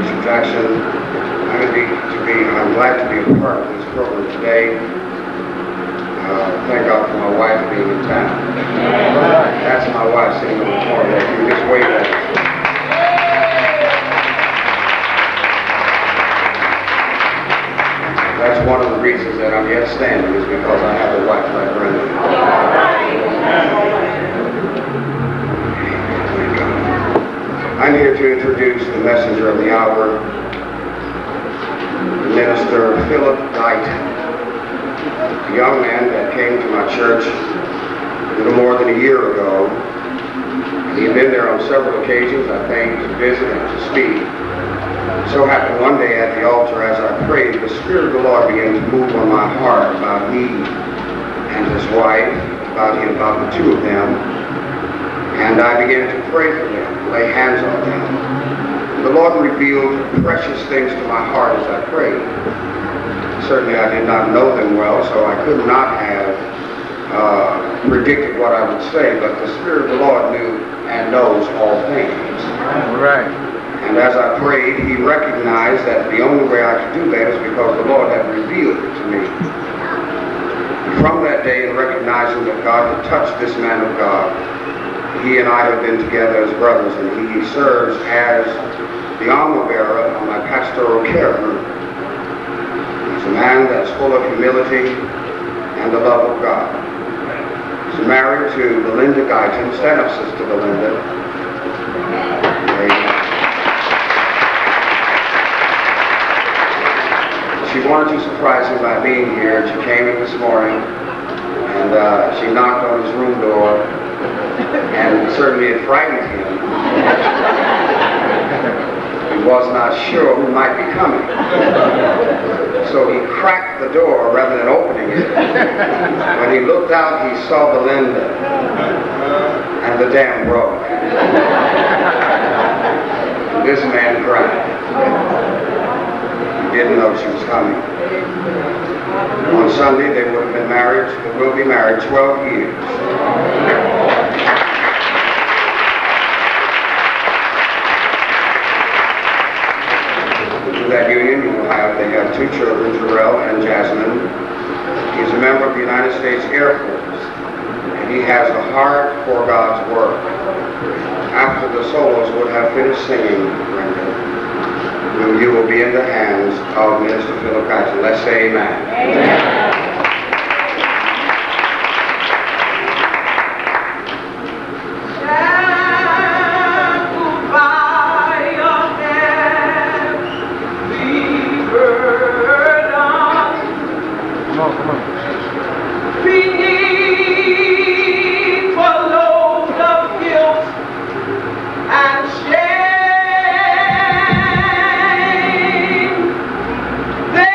Bishop Jackson. I'm glad to be a part of this program today. Thank God for my wife being in town. That's my wife sitting on the corner there. You can just wave at her. That's one of the reasons that I'm yet standing, is because I have a wife like Brenda. I'm here to introduce the messenger of the hour, Minister Phillip Guyton, a young man that came to my church a little more than a year ago. He had been there on several occasions, I think, to visit and to speak. It so happened one day at the altar as I prayed, the Spirit of the Lord began to move on my heart about he and his wife, about the two of them. And I began to pray for them, lay hands on them. The Lord revealed precious things to my heart as I prayed. Certainly I did not know them well, so I could not have predicted what I would say, but the Spirit of the Lord knew and knows all things. Right. And as I prayed, he recognized that the only way I could do that is because the Lord had revealed it to me. From that day, in recognizing that God had touched this man of God, he and I have been together as brothers, and he serves as the armor bearer of my pastoral care group. He's a man that's full of humility and the love of God. He's married to Belinda Guyton. Stand up, Sister Belinda. Amen. She wanted to surprise him by being here. She came in this morning, and she knocked on his room door, and certainly it frightened him. He was not sure who might be coming. So he cracked the door rather than opening it. When he looked out, he saw Belinda, and the dam broke. This man cried. He didn't know she was coming. On Sunday, they would have been married, they will be married 12 years. That union, they have two children, Jarrell and Jasmine. He's a member of the United States Air Force, and he has a heart for God's work. After the solos would have finished singing, Brenda, you will be in the hands of Minister Phillip Guyton. Let's say amen. Amen. There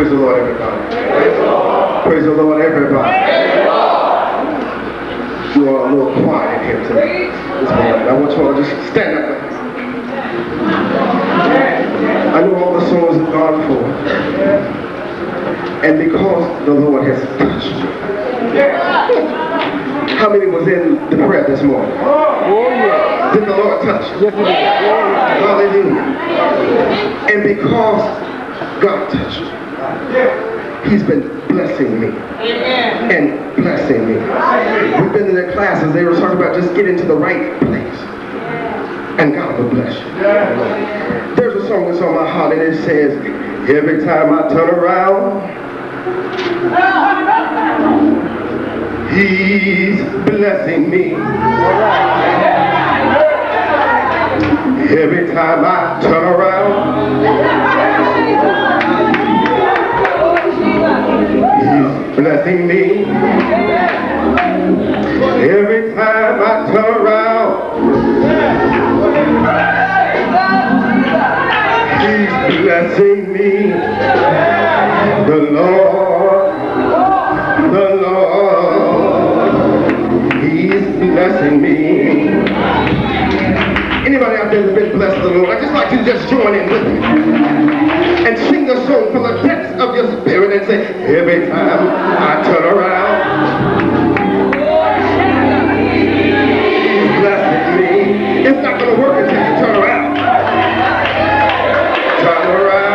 Praise the Lord, everybody. Praise the Lord, everybody. You are a little quiet here today. I want you all to just stand up. I know all the songs have gone forth. And because the Lord has touched you. How many was in the prayer this morning? Did the Lord touch you? Yes, he did. Hallelujah. And because God touched you, He's been blessing me. And blessing me. We've been in their classes, they were talking about just getting to the right place. And God will bless you. There's a song that's on my heart and it says, every time I turn around, He's blessing me. Every time I turn around, He's blessing me. Every time I turn around, He's blessing me. The Lord, He's blessing me. Anybody out there that's been blessed the Lord, I'd just like you to just join in with me and sing the song from the depths of your spirit and say, every time I turn around, He's blessing me. It's not going to work until you turn around. Turn around.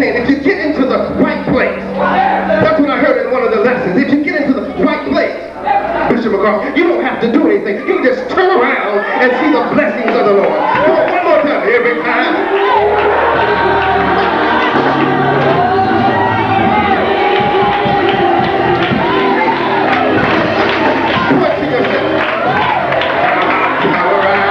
If you get into the right place, that's what I heard in one of the lessons. If you get into the right place, Bishop McCall, you don't have to do anything. You can just turn around and see the blessings of the Lord. Come on, one more time. Every time. Point to yourself. Turn around.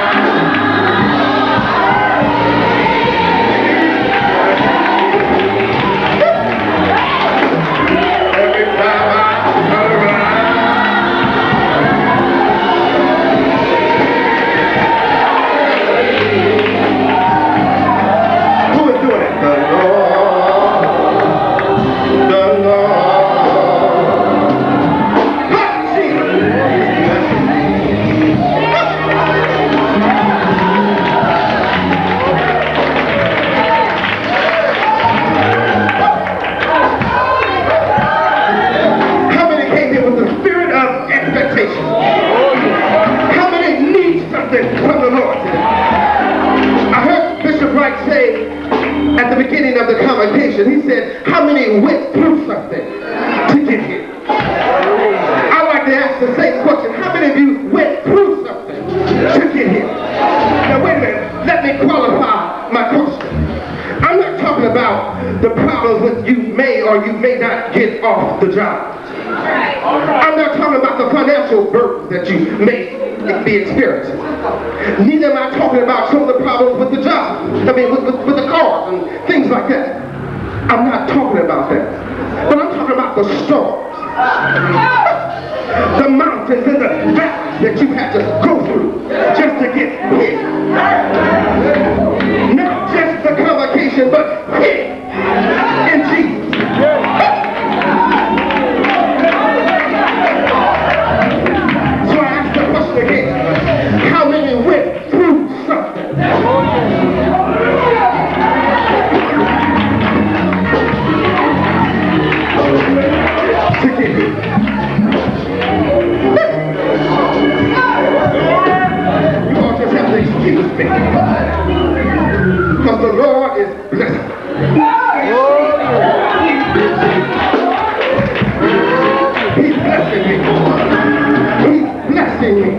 He said, how many went through something to get here? I like to ask the same question. How many of you went through something to get here? Now wait a minute. Let me qualify my question. I'm not talking about the problems that you may or you may not get off the job. I'm not talking about the financial burden that you may be experiencing. Neither am I talking about some of the problems with the job. I mean, with the cars and things like that. I'm not talking about that. But I'm talking about the storms. The mountains and the valleys that you had to go through just to get here. Not just the convocation, but here in Jesus. So I ask the question again. How many went through something? To get here. You all just have to excuse me. Because the Lord is blessed. He's blessing me. He's blessing me.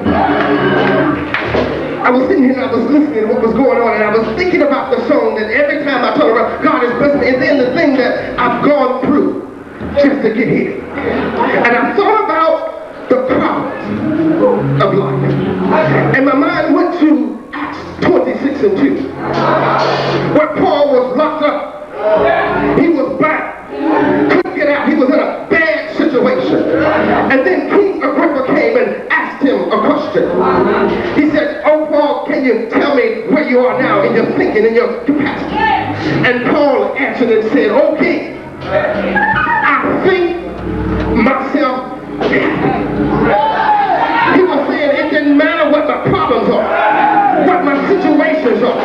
I I was sitting here and I was listening to what was going on, and I was thinking about the song that every time I turn around, God is blessing me, and then the thing that I've gone through just to get here. And I thought about the problems of life. And my mind went to Acts 26 and 2, where Paul was locked up. He was bound, couldn't get out. He was in a bad situation. And then King Agrippa came and asked him a question. He said, "Oh, Paul, can you tell me where you are now in your thinking, in your capacity?" And Paul answered and said, "Oh, King, I think myself happy." He was saying it didn't matter what my problems are, what my situations are,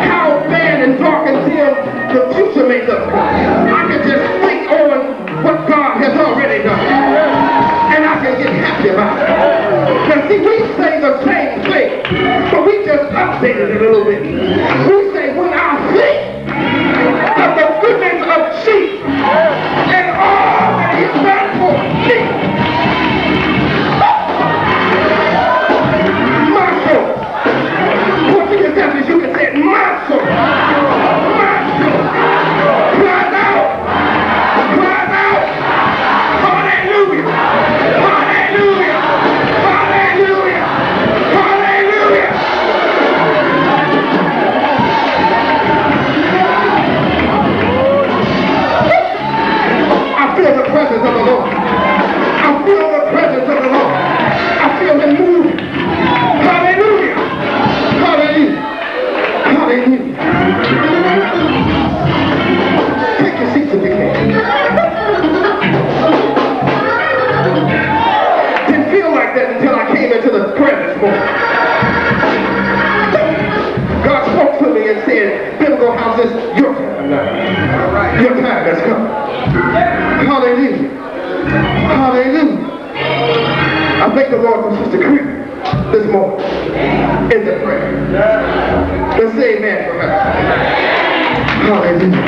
how bad and dark and dim the future may look. I can just think on what God has already done, and I can get happy about it. Now see, we say the same thing, but we just updated it a little bit. We say, when I think of the goodness of Jesus and all that He's done for me, my soul. Point to yourself as you can say it, my soul. My soul. Cries out. Cries out. Hallelujah. Hallelujah. Hallelujah. Hallelujah. I feel the presence of the Lord. I feel the presence of the Lord. I feel Him moving. Hallelujah. Hallelujah. Hallelujah. Take your seats if you can. Didn't feel like that until I came into the prayer this morning. God spoke to me and said, "Biblical House, this is your time now. Your time has come." Hallelujah. Hallelujah. I thank the Lord for Sister Creek this morning in the prayer. Let's say amen for her. Hallelujah.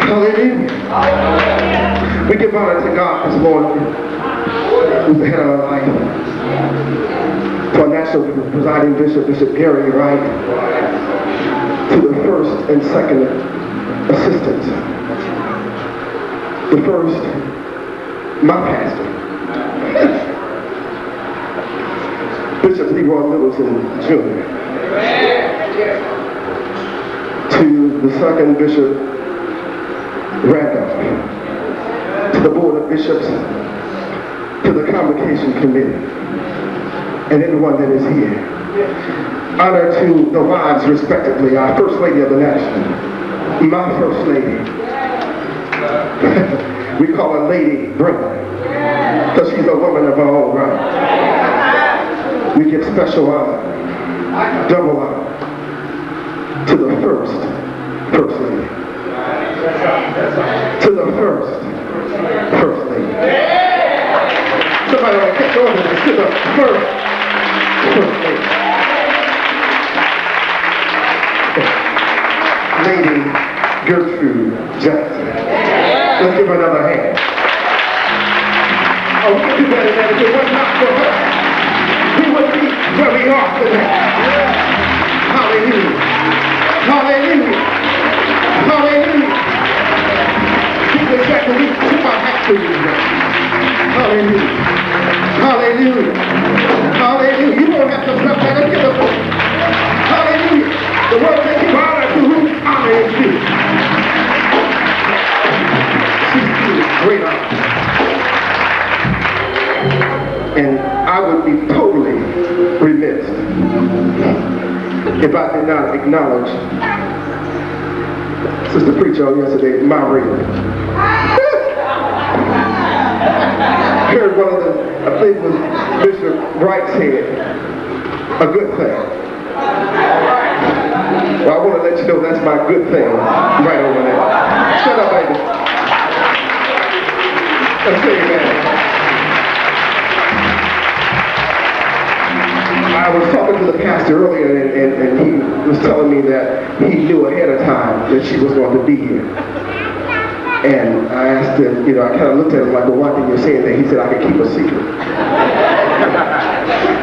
Hallelujah. We give honor to God this morning, who's the head of our life, to our national presiding bishop, Bishop Gary Wright, to the first and second assistants, the first, my pastor, Bishop Leroy Middleton Jr., to the second Bishop Randolph, to the Board of Bishops, to the Convocation Committee, and everyone that is here. Honor to the wives, respectively, our First Lady of the Nation, my First Lady. We call her Lady Brenda, because she's a woman of her own right. We give special honor, double honor, to the first Lady. To the first Lady. Somebody ought to catch on to this. To the first Lady. Lady Gertrude Jackson. Let's give her another hand. Oh, we can do better than that. If it was not for her, we would be where we are today. Hallelujah. Hallelujah. Hallelujah. Give me a second. We tip our hat to you. Hallelujah. Hallelujah. Hallelujah. You don't have to stop that. Let's give us a hallelujah. The word says give honor to whom honor is due. She's due great honor. And I would be totally remiss if I did not acknowledge Sister Preacher on yesterday, my reader. Heard one of the, I think it was Bishop Wright said, a good thing. Well, I want to let you know that's my good thing right over there. Shut up, baby. Let's say amen. I was talking to the pastor earlier, and he was telling me that he knew ahead of time that she was going to be here. And I asked him, I kind of looked at him like, well, why didn't you say anything? He said, I could keep a secret.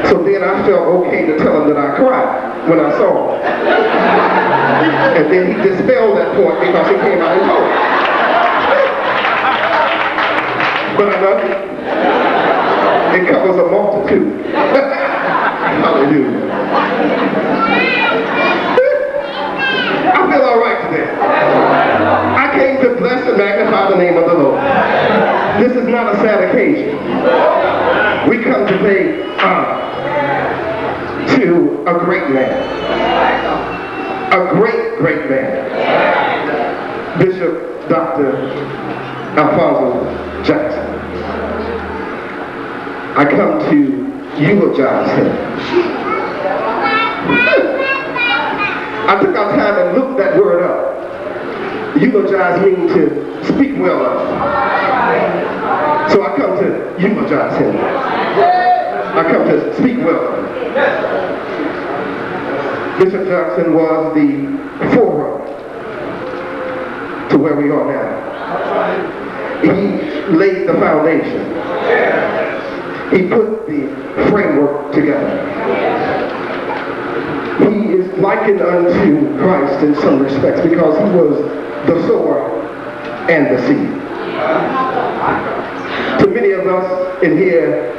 So then I felt okay to tell him that I cried when I saw him. And then he dispelled that point because he came out and told me. But I love it. It covers a multitude. Hallelujah. I feel all right today. I came to bless and magnify the name of the Lord. This is not a sad occasion. We come to pay honor to a great man. A great, great man. Bishop Dr. Alphonso Jackson. I come to eulogize him. I took our time and looked that word up. Eulogize means to speak well of. So I come to eulogize him. I come to speak well of him. Bishop Jackson was the forerunner to where we are now. He laid the foundation. He put the framework together. He is likened unto Christ in some respects because he was the sower and the seed. To many of us in here,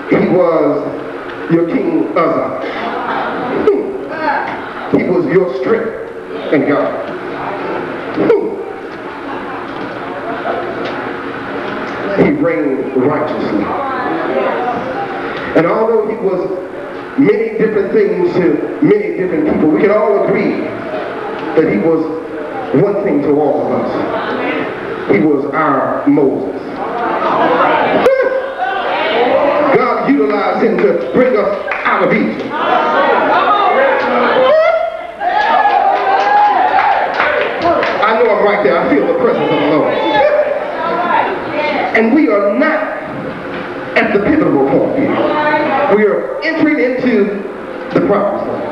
he was your King Uzzah. He was your strength in God. He reigned righteously. And although he was many different things to many different people, we can all agree that he was one thing to all of us. He was our Moses. God utilized him to bring us out of Egypt. I know I'm right there. I feel the presence of the Lord. And we are not at the pivotal point here. We are entering into the promised land.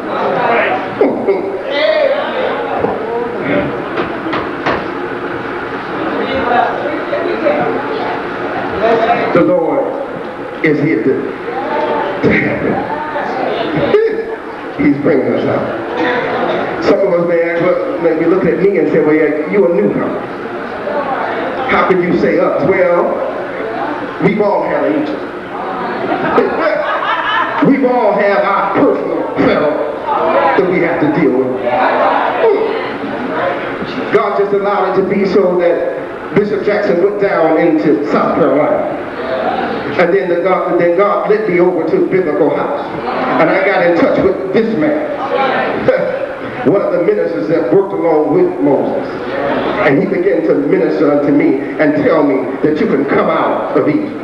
The Lord is here to He's bringing us out. Some of us may ask, well, maybe look at me and say, well, yeah, you're a newcomer. How can you say us? Well, we've all had an Egypt. We've all had our personal fellow that we have to deal with. God just allowed it to be so that Bishop Jackson went down into South Carolina. And then God led me over to Biblical House. And I got in touch with this man. One of the ministers that worked along with Moses. And he began to minister unto me and tell me that you can come out of Egypt.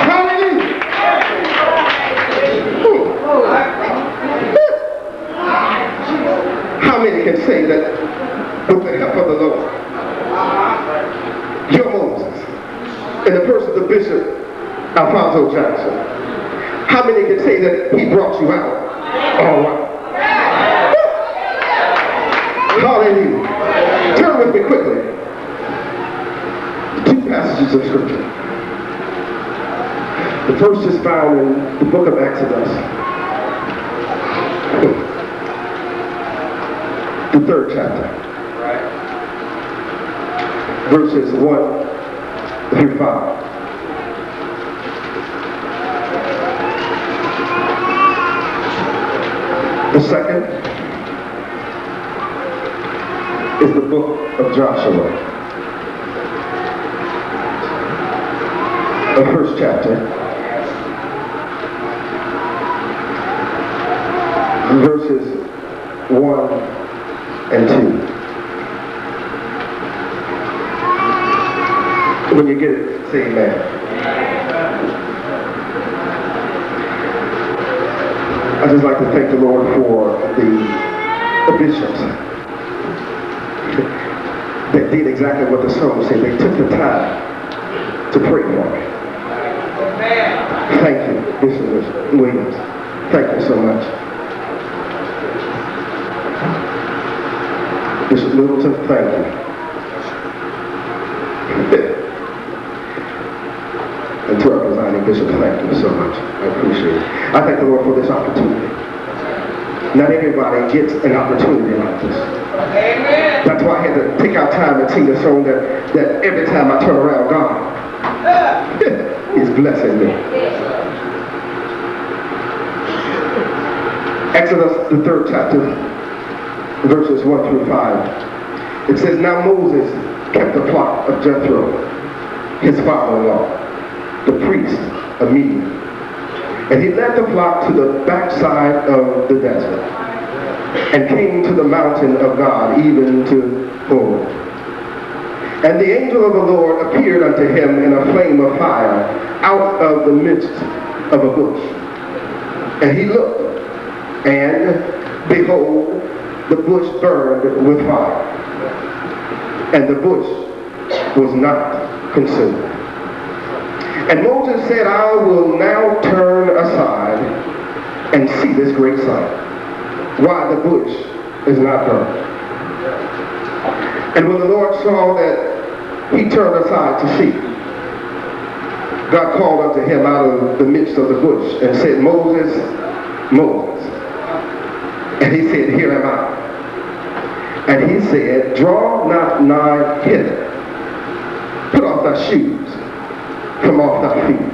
Hallelujah. How many can say that with the help of the Lord, you're Moses, in the person of Bishop Alphonso Jackson? How many can say that he brought you out? All right. Hallelujah. Turn with me quickly. Two passages of scripture. The first is found in the book of Exodus. The 3rd chapter. Verses 1 through 5. The second is the book of Joshua, the 1st chapter, verses 1 and 2. When you get it, say amen. I'd just like to thank the Lord for the bishops that did exactly what the song said. They took the time to pray for me. Thank you, Bishop Williams. Thank you so much. Bishop Littleton, thank you. And thank you so much. I appreciate it. I thank the Lord for this opportunity. Not everybody gets an opportunity like this. Amen. That's why I had to take out time and sing the song that every time I turn around, God is blessing me. Exodus, the 3rd chapter, verses 1 through 5. It says, Now Moses kept the flock of Jethro, his father-in-law, the priest of Midian. And he led the flock to the backside of the desert, and came to the mountain of God, even to Horeb. And the angel of the Lord appeared unto him in a flame of fire out of the midst of a bush. And he looked, and behold, the bush burned with fire, and the bush was not consumed. And Moses said, I will now turn aside and see this great sight, why the bush is not burned. And when the Lord saw that he turned aside to see, God called unto him out of the midst of the bush and said, Moses, Moses. And he said, Here am I. And he said, Draw not nigh hither. Put off thy shoes from off thy feet.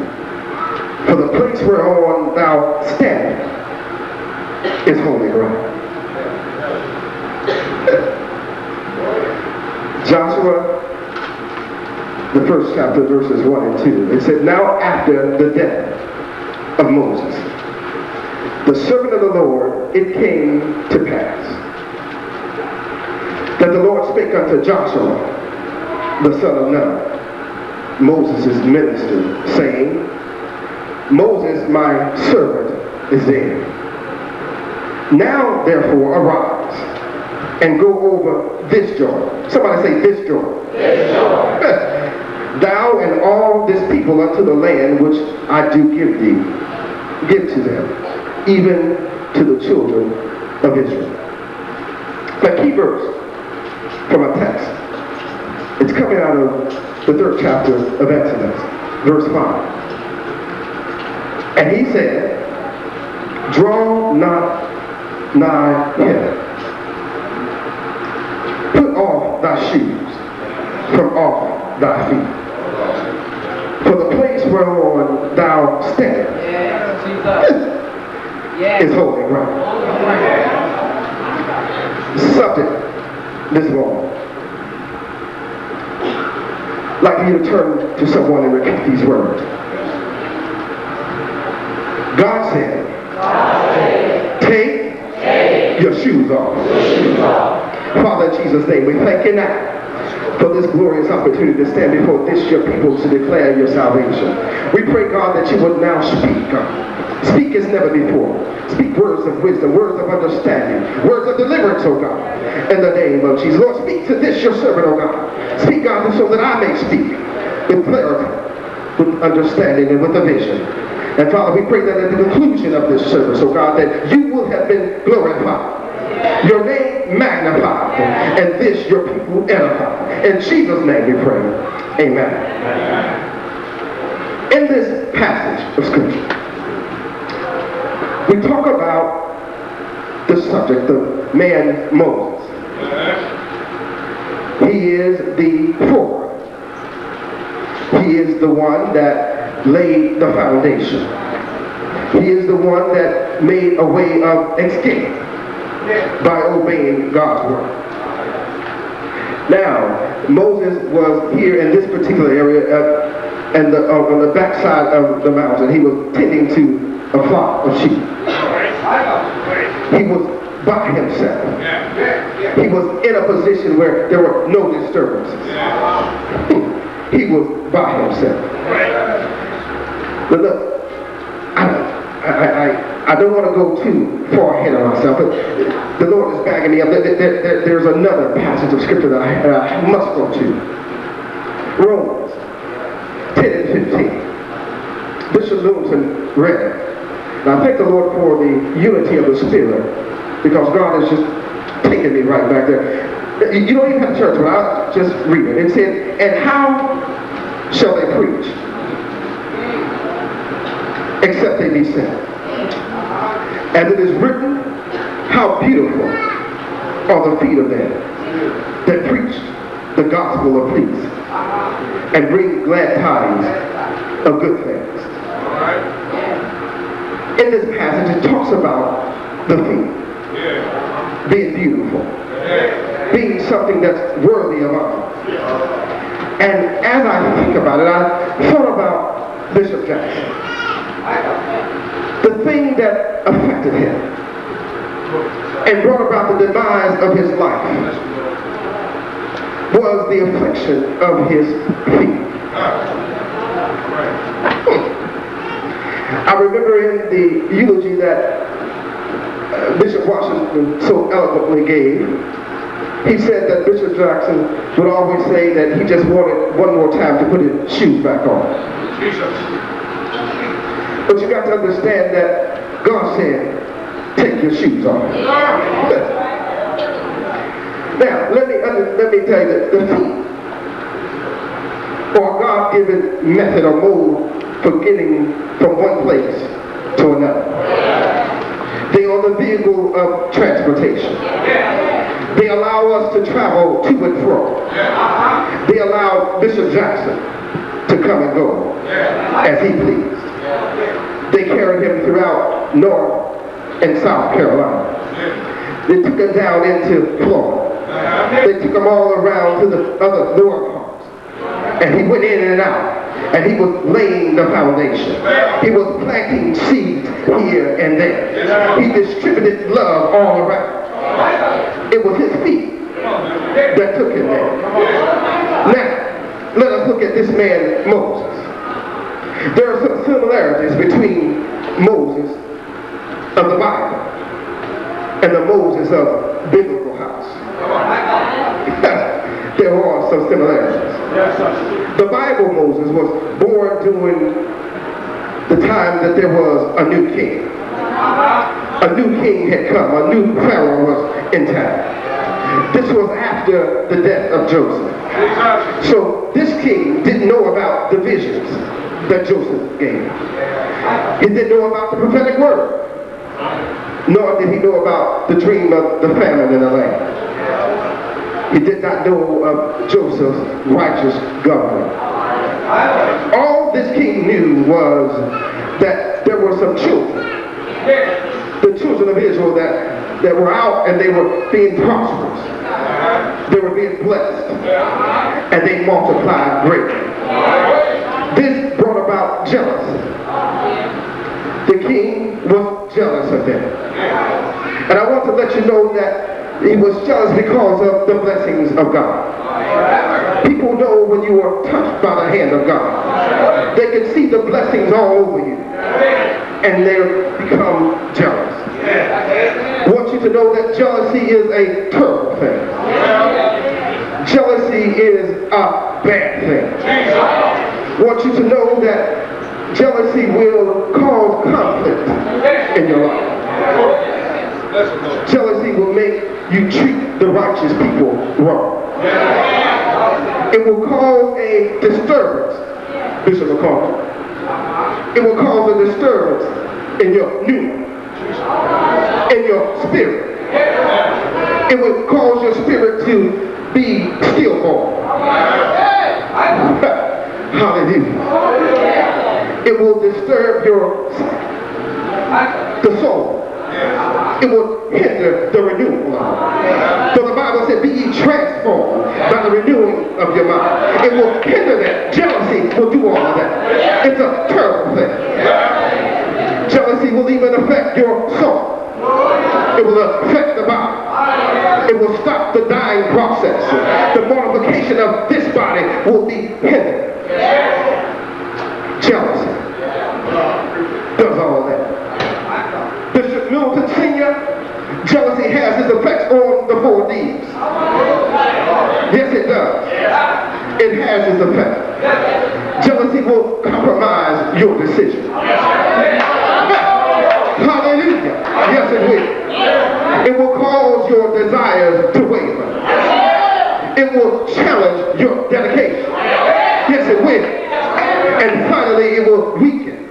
For the place whereon thou standest is holy ground. Joshua, the 1st chapter, verses 1 and 2. It said, Now after the death of Moses, the servant of the Lord, it came to pass that the Lord spake unto Joshua, the son of Nun, Moses' minister, saying, Moses, my servant, is dead. Now, therefore, arise and go over this Jordan. Somebody say, this Jordan. This Jordan. Thou and all this people unto the land which I do give to them, even to the children of Israel. The key verse from a text. It's coming out of the 3rd chapter of Exodus, verse 5. And he said, Draw not nigh hither. Put off thy shoes from off thy feet. For the place whereon thou standest is holy ground. Subject this morning. I'd like you to turn to someone and repeat these words. God said, take your shoes off. Father, in Jesus' name, we thank you now for this glorious opportunity to stand before this your people to declare your salvation. We pray, God, that you would now speak, God. Speak as never before. Speak words of wisdom, words of understanding, words of deliverance, oh God, in the name of Jesus. Lord, speak to this your servant, oh God. Speak, God, so that I may speak with clarity, with understanding, and with a vision. And Father, we pray that at the conclusion of this service, oh God, that you will have been glorified, your name magnified, and this your people edified. In Jesus' name we pray. Amen. In this passage of Scripture, we talk about the subject of man Moses. He is the forerunner. He is the one that laid the foundation. He is the one that made a way of escape by obeying God's word. Now, Moses was here in this particular area and on the backside of the mountain. He was tending to a flock of sheep. He was by himself. He was in a position where there were no disturbances. He was by himself. But look, I don't want to go too far ahead of myself, but the Lord is backing me up. There's another passage of Scripture that I must go to. Romans 10 and 15. Bishop Lewinson read it. And I thank the Lord for the unity of the Spirit, because God has just taken me right back there. You don't even have to church, but I'll just read it. It said, and how shall they preach except they be sent. As it is written, how beautiful are the feet of them that preach the gospel of peace and bring glad tidings of good things. In this passage, it talks about the feet being beautiful, being something that's worthy of honor. And as I think about it, I thought about Bishop Jackson. The thing that affected him and brought about the demise of his life was the affliction of his feet. I remember in the eulogy that Bishop Washington so eloquently gave, he said that Bishop Jackson would always say that he just wanted one more time to put his shoes back on. But you got to understand that God said, take your shoes off. Now, let me tell you that the feet, or a God-given method or mode for getting from one place to another. They are the vehicle of transportation. They allow us to travel to and fro. They allow Bishop Jackson to come and go as he pleased. They carried him throughout North and South Carolina. They took him down into Florida. They took him all around to the other north parts. And he went in and out. And he was laying the foundation. He was planting seeds here and there. He distributed love all around. It was his feet that took him there. Now, let us look at this man, Moses. There are some similarities between Moses of the Bible and the Moses of biblical house. There are some similarities. The Bible Moses was born during the time that there was a new king. A new king had come. A new Pharaoh was in town. This was after the death of Joseph. So this king didn't know about the visions that Joseph gave. He didn't know about the prophetic word. Nor did he know about the dream of the famine in the land. He did not know of Joseph's righteous government. All this king knew was that there were some children, the children of Israel that were out and they were being prosperous. They were being blessed. And they multiplied greatly. This brought about jealousy. The king was jealous of them. And I want to let you know that he was jealous because of the blessings of God. People know when you are touched by the hand of God. They can see the blessings all over you. And they become jealous. I want you to know that jealousy is a terrible thing. Jealousy is a bad thing. I want you to know that jealousy will cause conflict in your life. Jealousy will make you treat the righteous people wrong. It will cause a disturbance, Bishop McCall. It will cause a disturbance in your pneuma, in your spirit. It will cause your spirit to be stillborn. Hallelujah. It will disturb the soul. It will hinder the renewal of it. So the Bible said, be ye transformed by the renewing of your mind. It will hinder that. Jealousy will do all of that. It's a terrible thing. Jealousy will even affect your soul. It will affect the body. It will stop the dying process. The mortification of this body will be hindered. Jealousy does all of that. Bishop Milton Sr., jealousy has its effects on the 4 Ds. Yes, it does. It has its effect. Jealousy will compromise your decision. Hallelujah. Yes, it will. It will cause your desires to waver. It will challenge your dedication. Yes, it will. And finally, it will weaken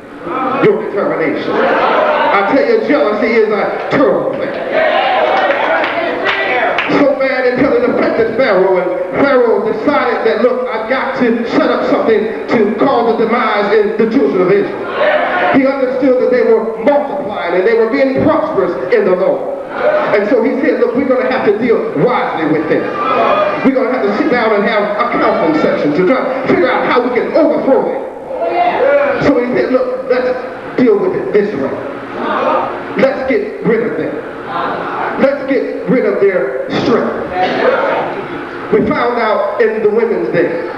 your determination. I tell you, jealousy is a terrible thing. So bad until it affected Pharaoh, and Pharaoh decided that, look, I've got to set up something to cause the demise in the children of Israel. He understood that they were multiplying and they were being prosperous in the Lord. And so he said, look, we're going to have to deal wisely with this. We're going to have to sit down and have a counseling session to try to figure out how we can overthrow it. So he said, look, let's deal with it this way. Let's get rid of them. Let's get rid of their strength. We found out in the women's day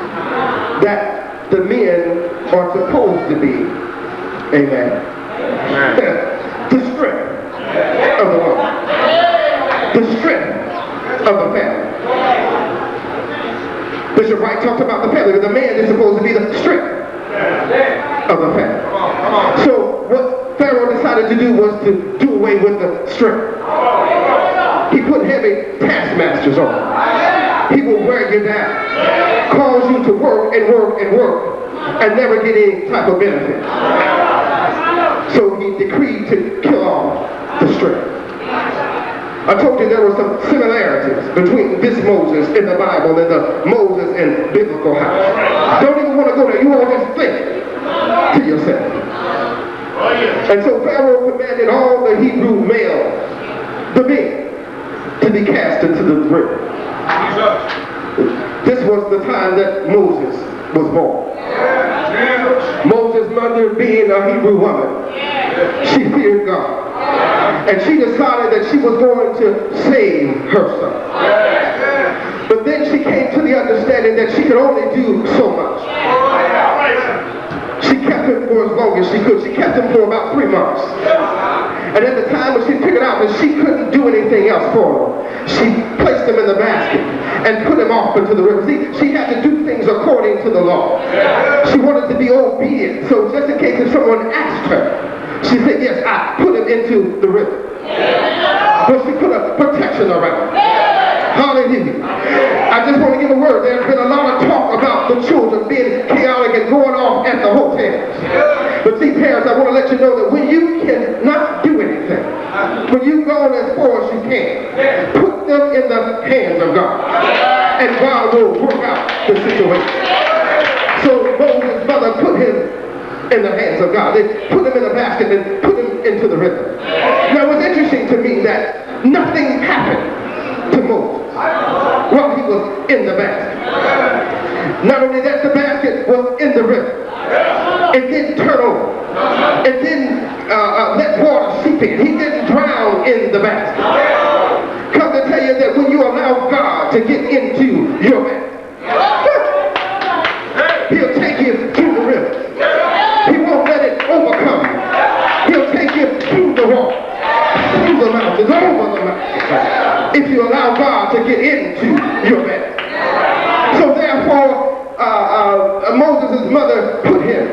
that the men are supposed to be, amen, the strength of the woman, the strength of the family. Bishop Wright talked about the family, but the man is supposed to be the strength of the family. So what Pharaoh decided to do was to do away with the strength. He put heavy taskmasters on. He will wear you down, cause you to work and work and work, and never get any type of benefit. So he decreed to kill off the strength. I told you there were some similarities between this Moses in the Bible and the Moses in biblical house. Don't even want to go there. You all just think to yourself. And so Pharaoh commanded all the Hebrew males, the men, to be cast into the river. This was the time that Moses was born. Moses' mother, being a Hebrew woman, she feared God. And she decided that she was going to save her son. But then she came to the understanding that she could only do so much. She kept him for as long as she could. She kept him for about 3 months. And at the time when she figured out that she couldn't do anything else for him, she placed him in the basket and put him off into the river. See, she had to do things according to the law. She wanted to be obedient. So just in case if someone asked her, she said, yes, I put him into the river. But she put a protection around him. Hallelujah. I just want to give a word. There's been a lot of talk about the children being chaotic and going off at the hotels. But see, parents, I want to let you know that when you cannot do anything, when you go as far as you can, put them in the hands of God. And God will work out the situation. So Moses' mother put him in the hands of God. They put him in a basket and put him into the river. Now it was interesting to me that nothing happened to Moses while he was in the basket. Not only that, the basket was in the river. It didn't turn over. It didn't let water seep in. He didn't drown in the basket. Come to tell you that when you allow God to get into your basket, He'll take you through the river. He won't let it overcome you. He'll take you through the wall, through the mountains, over the mountains, if you allow God to get into your bed. So therefore, Moses' mother put him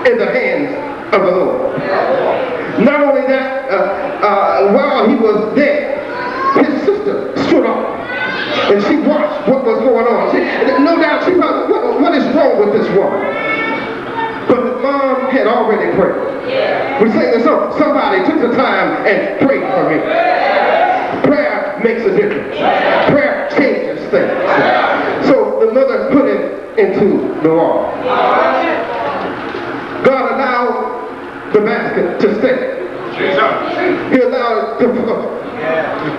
in the hands of the Lord. Not only that, while he was there, his sister stood up and she watched what was going on. No doubt she thought, what is wrong with this woman? But his mom had already prayed. We sang the song, somebody took the time and prayed for me. Prayer makes a difference. Prayer changes things. So the mother put it into the wall. God allowed the basket to stay. He allowed it to flow.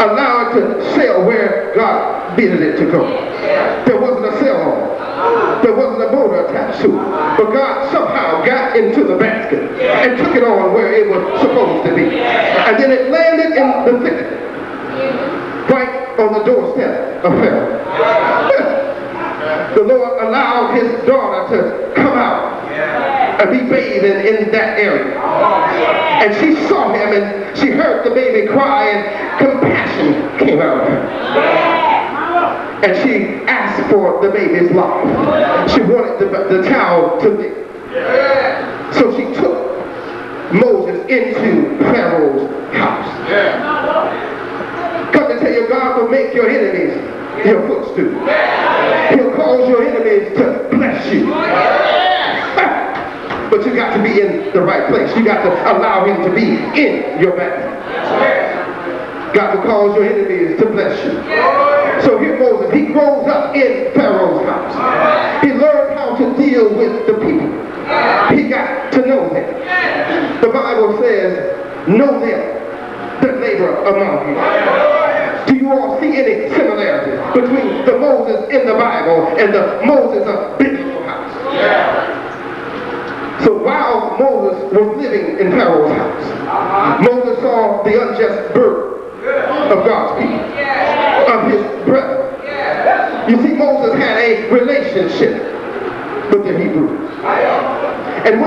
Allow it to sail where God bidded it to go. There wasn't a sail on it. There wasn't a motor attached to it. But God somehow got into the basket and took it on where it was supposed to be. And then it landed in the thicket, right on the doorstep of Pharaoh. The Lord allowed his daughter to come out and be bathing in that area. And she saw him and she heard the baby cry and compassion came out of her. And she asked for the baby's life. She wanted the child to live. So she took Moses into Pharaoh's house. Come to tell you, God will make your enemies your footstool. He'll cause your enemies to bless you. but you got to be in the right place. You got to allow him to be in your back. God will cause your enemies to bless you. So here Moses, he grows up in Pharaoh's house. He learned how to deal with the people. He got to know them. The Bible says, know them that labor among you. Do you all see any similarities between the Moses in the Bible and the Moses of biblical house? So while Moses was living in Pharaoh's house, Moses saw the unjust burden of God's people, of his brethren. You see, Moses had a relationship with the Hebrews. And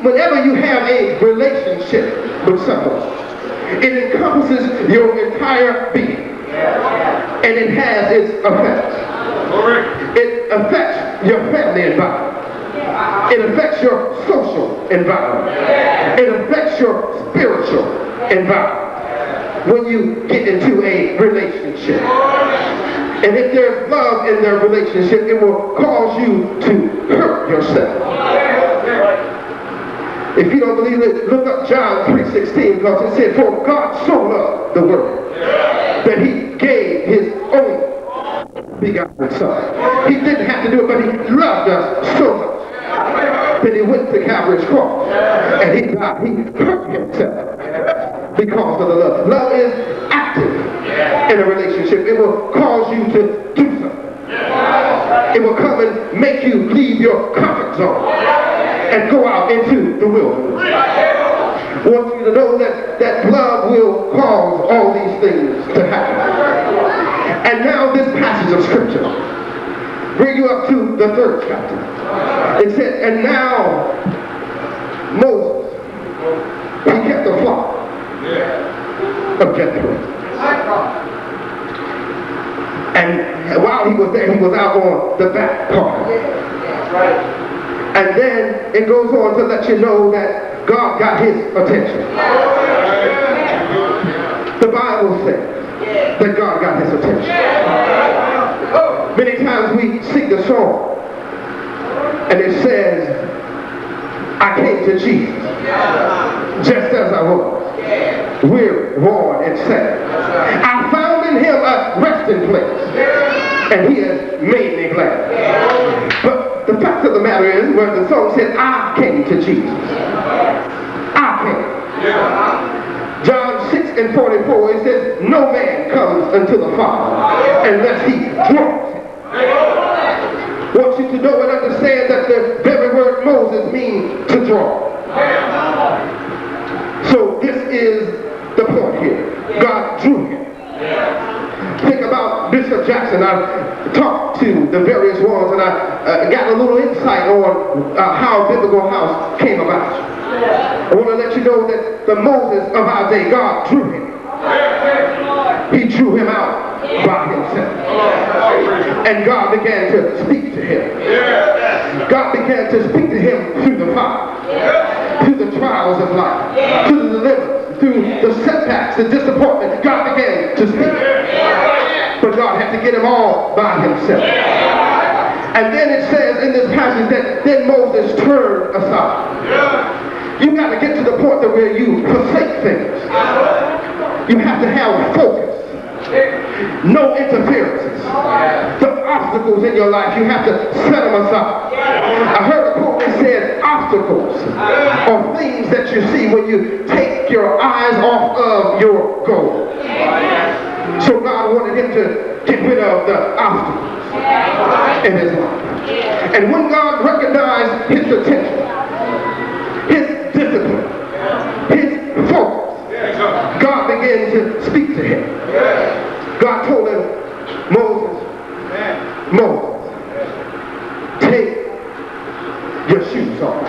whenever you have a relationship with someone, it encompasses your entire being. And it has its effects. It affects your family environment. It affects your social environment. It affects your spiritual environment when you get into a relationship. And if there's love in their relationship, it will cause you to hurt yourself. If you don't believe it, look up John 3:16, because it said, for God so loved the world that he gave his own begotten son. He didn't have to do it, but he loved us so much that he went to Calvary's cross and he died. He hurt himself because of the love. Love is active in a relationship. It will cause you to do something. It will come and make you leave your comfort zone and go out into the wilderness. I want you to know that love will cause all these things to happen. And now this passage of scripture bring you up to the 3rd chapter. It said, and now Moses, he kept the flock of Jethro. And while he was there, he was out on the back part. And then it goes on to let you know that God got his attention. The Bible says that God got his attention. Many times we sing a song and it says, I came to Jesus just as I was, weary, worn, and sad. I found in him a resting place, and he has made me glad. But the fact of the matter is, where the song said, I came to Jesus. I came. John 6:44, it says, no man comes unto the Father unless he draws him. I want you to know and understand that the very word Moses means to draw. So this is the point here. God drew him. Think about Bishop Jackson. I talked to the various ones and I got a little insight on how Biblical House came about. I want to let you know that the Moses of our day, God drew him. He drew him out by himself. And God began to speak to him. God began to speak to him through the fire, through the trials of life, through the deliverance, through the setbacks, the disappointment. God began to speak. But God had to get him all by himself. And then it says in this passage that then Moses turned aside. You got to get to the point that where you forsake things. You have to have focus. No interferences. The obstacles in your life, you have to set them aside. I heard a quote that said, obstacles are things that you see when you take your eyes off of your goal. So God wanted him to get rid of the obstacles in his life. And when God recognized his attention, his discipline, his focus, God began to speak to him. God told him, Moses, take your shoes off.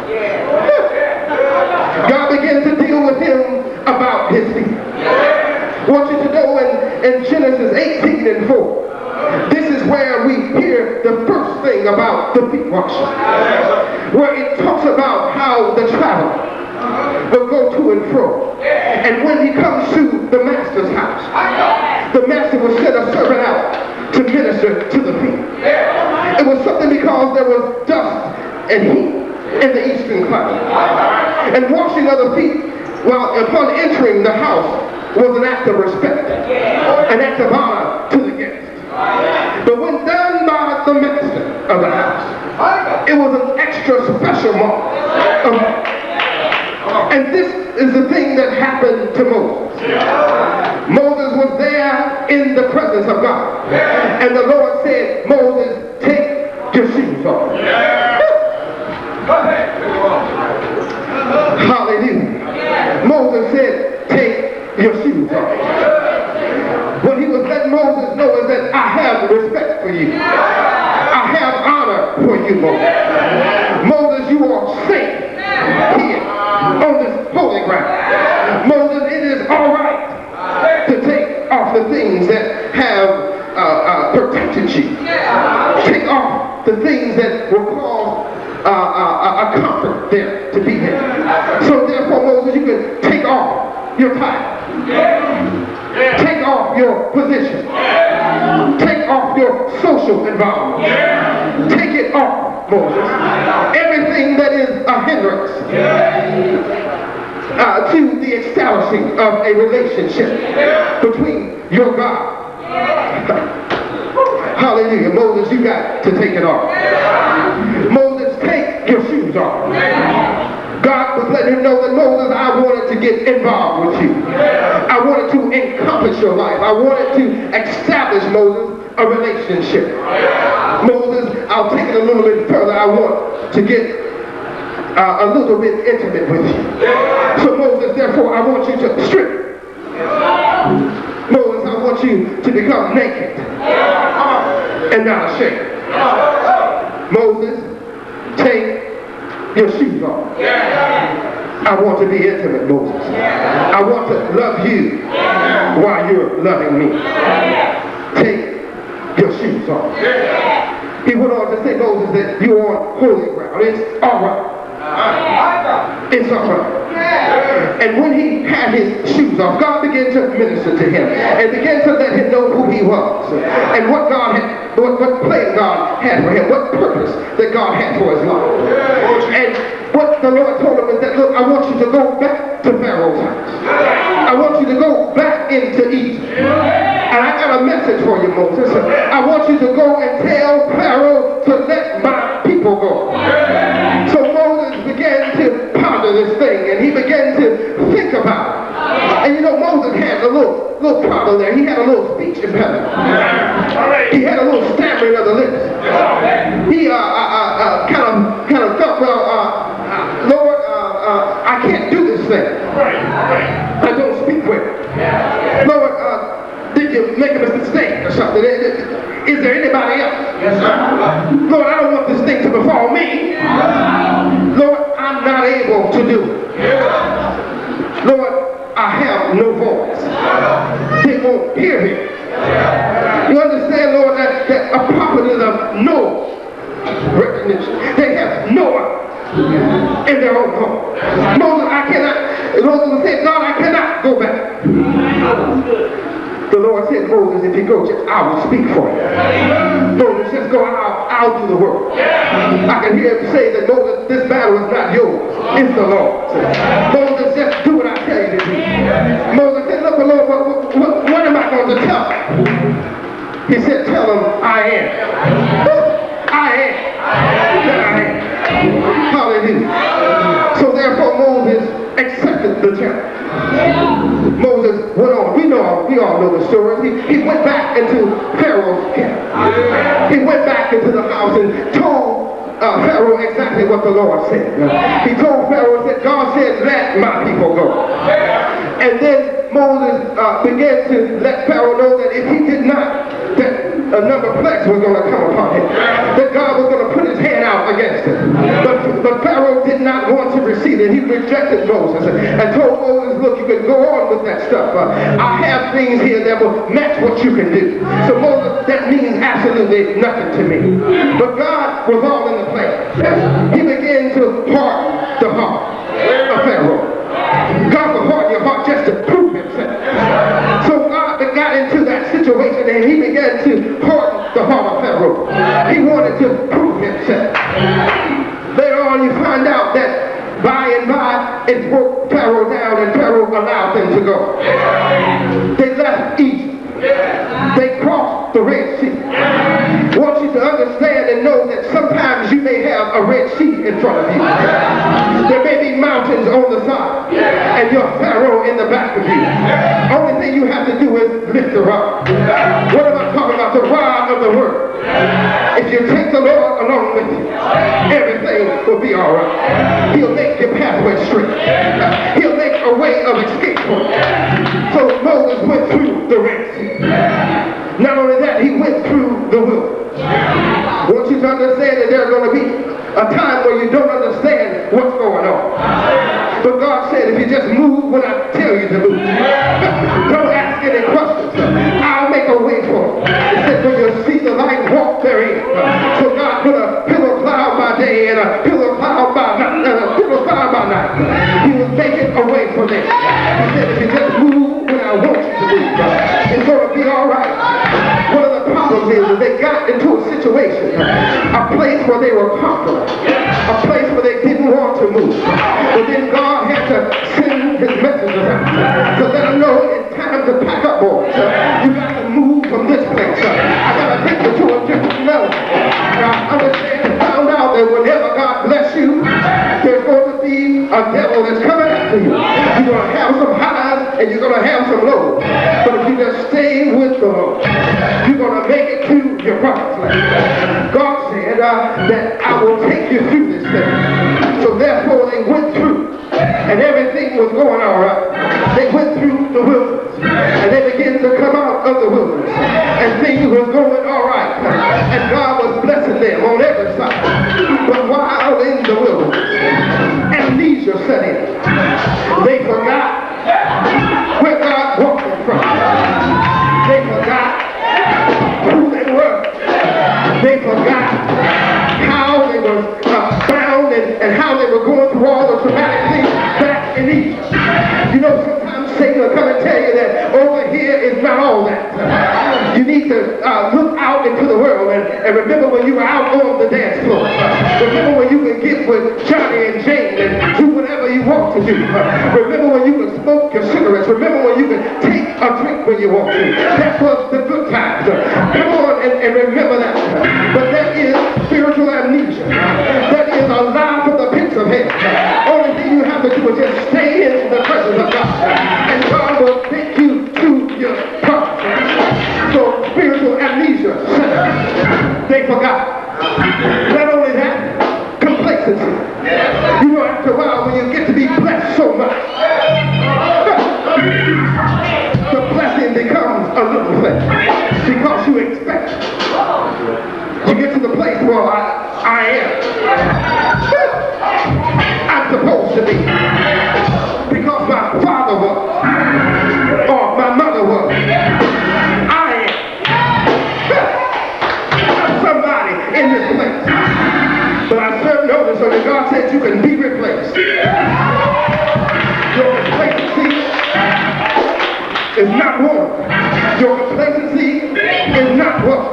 God began to deal with him about his feet. I want you to know in Genesis 18:4, this is where we hear the first thing about the feet washing, where it talks about how the traveler will go to and fro. And when he comes to the master's house, the master will send a servant out to minister to the feet. It was something because there was dust and heat in in the eastern climate. And washing of the feet while upon entering the house was an act of respect, an act of honor to the guest. But when done by the master of the house, it was an extra special mark of honor. And this is the thing that happened to Moses. Moses was there in the presence of God. And the Lord said, Moses, take your shoes off. Hallelujah. Moses said, take your shoes off. What he was letting Moses know is that I have respect for you. I have honor for you, Moses. Moses, you are safe here on this holy ground. Moses, it is all right to take off the things that have protected you. Take off the things that will cause a comfort there to be here. So therefore, Moses, you can take off your title. Take off your position. Take off your social environment. Take it off, Moses. Everything that is a hindrance to the establishing of a relationship between your God. Hallelujah. Moses, you got to take it off. Moses, take your shoes off. God was letting him know that, Moses, I wanted to get involved with you. I wanted to encompass your life. I wanted to establish, Moses, a relationship. Moses, I'll take it a little bit further. I want to get a little bit intimate with you. So Moses, therefore, I want you to strip. Moses, I want you to become naked and not ashamed. Moses, take your shoes off. I want to be intimate, Moses. I want to love you while you're loving me. Take your shoes off. He went on to say, Moses, that you're on holy ground. It's all right. It's all right. And when he had his shoes off, God began to minister to him and began to let him know who he was and what God had, what plan God had for him, what purpose that God had for his life. And what the Lord told him is that, look, I want you to go back to Pharaoh's house. I want you to go back into Egypt. And I got a message for you, Moses. I want you to go and tell Pharaoh to let my people go. So Moses began to ponder this thing, and he began to think about it. And you know, Moses had a little problem there. He had a little speech impediment. He had a little stammering of the lips. He kind of felt, well, Lord, I can't do this thing. I don't speak well. Lord, did you make a mistake or something? Is there anybody else? Yes, sir. Lord, I don't want this thing to befall me. Lord, I'm not able to do it. Lord, I have no voice. They won't hear me. You understand, Lord, that a prophet is of no recognition. They have no one in their own home. Moses said, God, I cannot go back. The Lord said, Moses, if you go, I will speak for you. Moses says, go, I'll do the work. I can hear him say that, Moses, this battle is not yours, it's the Lord's. Moses, just do what I tell you to do. Moses said, look, Lord, what am I going to tell him? He said, tell him, I am. I am. I am. Hallelujah. So therefore Moses accepted the challenge. Moses went on. We all know the story. He went back into Pharaoh's camp. He went back into the house and told Pharaoh exactly what the Lord said. He told Pharaoh that God said, let my people go. And then Moses began to let Pharaoh know that if he did not, that a number of plagues was going to come upon him. That God was going to put his hand out against him. But Pharaoh did not want to receive it. He rejected Moses and told Moses, look, you can go on with that stuff. I have things here that will match what you can do. So Moses, that means absolutely nothing to me. But God was all in the plan. He began to harden the heart of Pharaoh. God will harden your heart just to prove himself. So God got into that situation and he began to harden the heart of Pharaoh. He wanted to prove himself. Later on you find out Pharaoh allowed them to go. They left Egypt. They crossed the Red Sea. I want you to understand and know that sometimes you may have a Red Sea in front of you. There may be mountains on the side and your Pharaoh in the back of you. Only thing you have to do is lift the rod. What am I talking about? The rod of the word. If you take the Lord along with you, everything will be all right. He'll make your pathway straight. He'll make a way of escape for you. So Moses went through the Red Sea. Not only that, he went through the wilderness. I want you to understand that there's going to be a time where you don't understand what's going on. But God said, if you just move when I tell you to move, don't ask any questions. I'll make a way for you. He said, when you see the light, walk therein. So God put a pillar cloud by day and a pillar cloud by night, and a pillar cloud by night. He was making a way for them. He said, if you just move when I want you to move, it's going to be all right. One of the problems is that they got into a situation, a place where they were conquered, a place where they didn't want to move. But then God had to send his messengers out to let them know it's time to pack up, boys. You got to move from this place. I got to take you to a different level. And I understand and found out that whenever God bless you, there's going to be a devil that's coming after you. You're going to have some highs and you're going to have some lows. But if you just stay with the Lord, you're going to make it to your promised land. God said that I will take you through this thing. So therefore they went through, and everything was going all right. They went through the wilderness, and they began to come out of the wilderness, and things was going all right. And God was blessing them on every side. But while in the wilderness, amnesia set in. They forgot where God brought them from. They forgot who they were. They forgot how they were bound and how they were going through all the traumatic things back in Egypt. You know, sometimes Satan will come and tell you that over here is not all that. You need to look out into the world and remember when you were out on the dance floor. Remember when you could get with Johnny and Jane and do whatever you want to do. Remember when you could smoke your cigarettes. Remember when you could take a drink when you want to. That was the good times. Come on and remember that. But that is spiritual amnesia. That is a lie from the pits of hell. Only thing you have to do is just stay in the presence of God. And God will take you to your promise. So spiritual amnesia. They forgot. Not only that, complacency. You know, after a while when you get to be blessed so much, the blessing becomes a little thing because you expect it. You get to the place where I am. I'm supposed to be. Because my father was, or my mother was. I am. I'm somebody in this place. But I serve notice on that God said you can be replaced. Your complacency is not one. Your complacency is not one.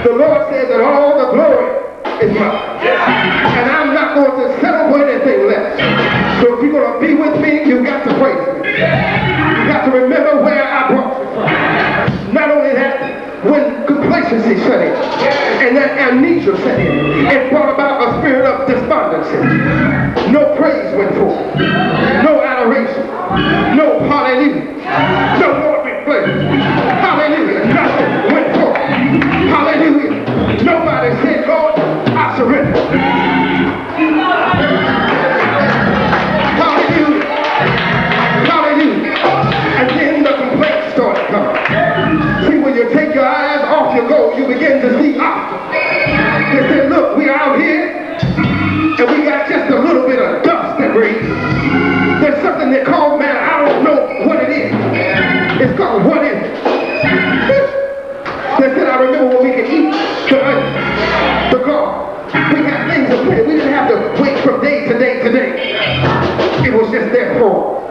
The Lord said that all the glory is mine. And I'm not going to settle for anything less. So if you're going to be with me, you got to praise me. You got to remember where I brought you from. Not only that, when complacency set in, and that amnesia set in, it brought about a spirit of despondency. No praise went forth. No adoration. No hallelujah. No Lord be praised. Hallelujah. Nothing went forth. Hallelujah. Nobody said, Lord, I surrender. Hallelujah. Hallelujah. And then the complaints started coming. See, when you take your eyes off your goal, you begin to see obstacles. They said, look, we're out here, and we got just a little bit of dust that breathes. There's something they call, man, I don't know what it is. It's called what is it? They said, I remember when we could eat the garden. We got things to play. We didn't have to wait from day to day to day. It was just their fault.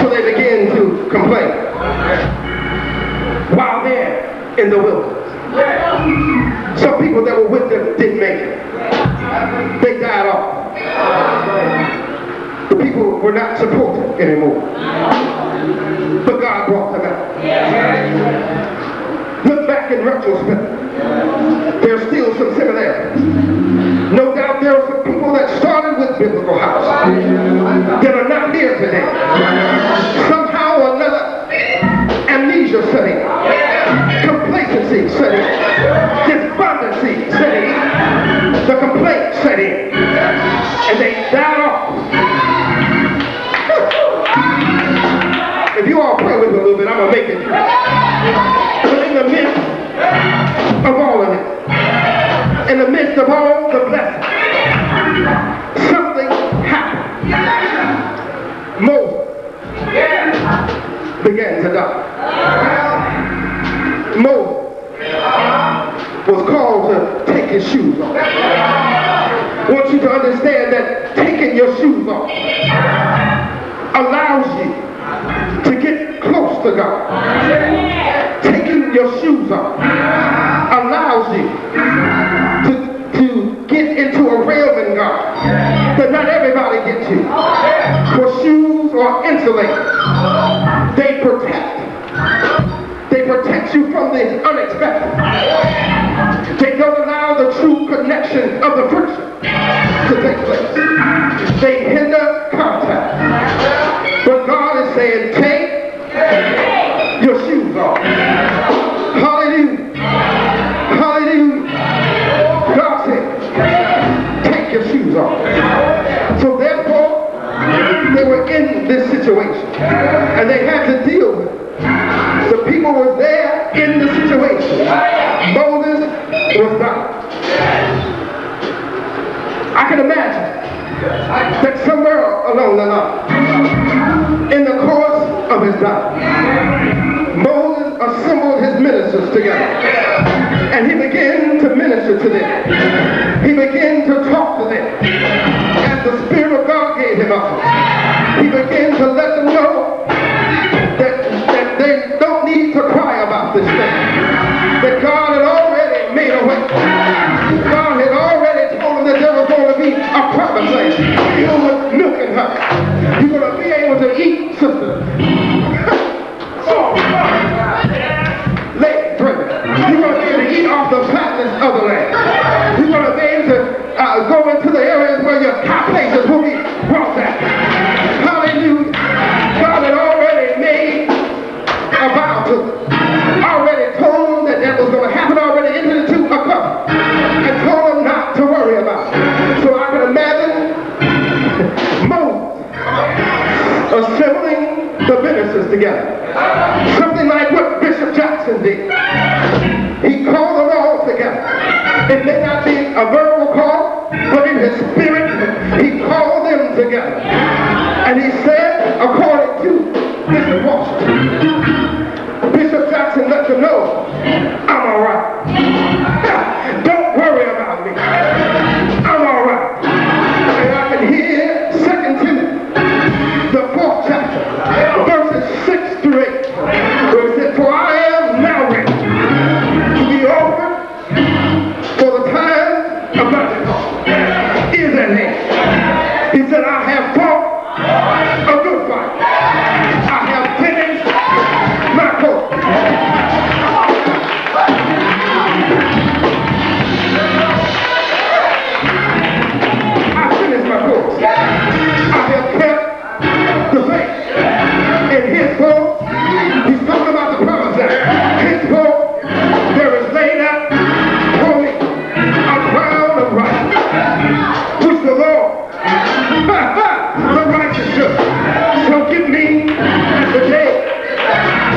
So they began to complain. While they're in the wilderness. Some people that were with them didn't make it. They died off. The people were not supported anymore. But God brought them out. Look back in retrospect. There's still some similarities. No doubt there are some people that started with biblical house that are not here today. Somehow or another, amnesia setting, complacency setting, despondency setting, the complaint setting, and they died off. If you all pray with me a little bit, I'm going to make it through. But in the midst of all of it, in the midst of all the blessings, something happened. Moses began to die. Moses was called to take his shoes off. I want you to understand that taking your shoes off allows you to get close to God. Taking your shoes off allows you to get into a realm in God that not everybody gets to. For shoes are insulated. They protect. They protect you from the unexpected. They don't allow the true connection of the friction to take place. They hinder contact. But God is saying, take your shoes off. Hallelujah. Hallelujah. God said, take your shoes off. So therefore, they were in this situation. And they had to deal with it. The people were there in the situation. Moses was not. I can imagine that somewhere along the line, in the course of his life, Moses assembled his ministers together. And he began to minister to them. He began to talk to them. As the Spirit of God gave him up, he began to let them know that they don't need to cry about this thing. That God had already made a way. God had already told them that there was going to be a promised land filled with milk and honey. You're going to be able to eat, sister. Late drinking. You're going to be able to eat off the fatness of the land. You're going to be able to go into the areas where your high places will be brought back. Hallelujah. God had already made a vow to them. Already told them that that was going to happen. Already entered into a covenant. And told them not to worry about it. So I can imagine Moses assembling the ministers together. Something like what Bishop Jackson did. He called them all together. It may not be a verbal call, but in his spirit, he called them together. And he said, according to Bishop Washington, Bishop Jackson let them know, I'm all right. Don't worry about me. I'm all right. And I can hear 2 Timothy, the 4th chapter, verses 6 through 8, where it said, for I am now ready to be offered, for the time of my departure is at hand. He said, I have fought a good fight. I have finished my course. I finished my course. I have kept the faith. In his book, he's talking about the promise land. His book, there is laid up for me a crown of righteousness, which the Lord, the righteous judge, shall give me at the day,